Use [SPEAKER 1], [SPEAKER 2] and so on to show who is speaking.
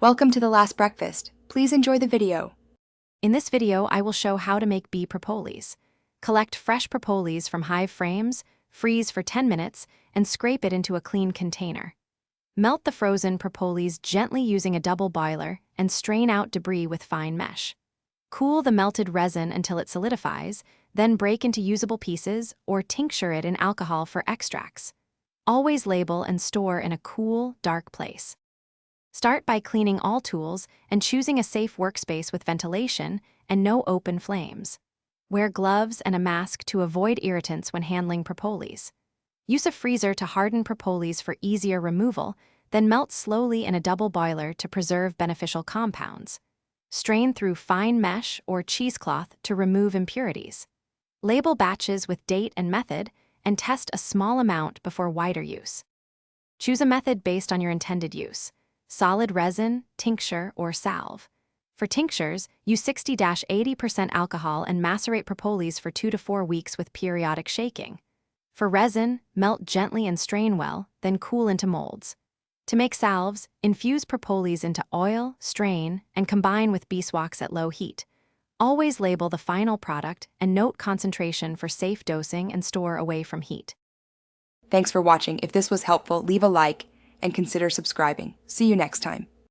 [SPEAKER 1] Welcome to the last breakfast. Please enjoy the video.
[SPEAKER 2] In this video, I will show how to make bee propolis. Collect fresh propolis from hive frames, freeze for 10 minutes, and scrape it into a clean container. Melt the frozen propolis gently using a double boiler and strain out debris with fine mesh. Cool the melted resin until it solidifies, then break into usable pieces or tincture it in alcohol for extracts. Always label and store in a cool, dark place. Start by cleaning all tools and choosing a safe workspace with ventilation and no open flames. Wear gloves and a mask to avoid irritants when handling propolis. Use a freezer to harden propolis for easier removal, then melt slowly in a double boiler to preserve beneficial compounds. Strain through fine mesh or cheesecloth to remove impurities. Label batches with date and method, and test a small amount before wider use. Choose a method based on your intended use: solid resin, tincture, or salve. For tinctures, use 60–80% alcohol and macerate propolis for 2 to 4 weeks with periodic shaking. For resin, melt gently and strain well, then cool into molds. To make salves, infuse propolis into oil, strain, and combine with beeswax at low heat. Always label the final product and note concentration for safe dosing and store away from heat.
[SPEAKER 1] Thanks for watching. If this was helpful, leave a like and consider subscribing. See you next time.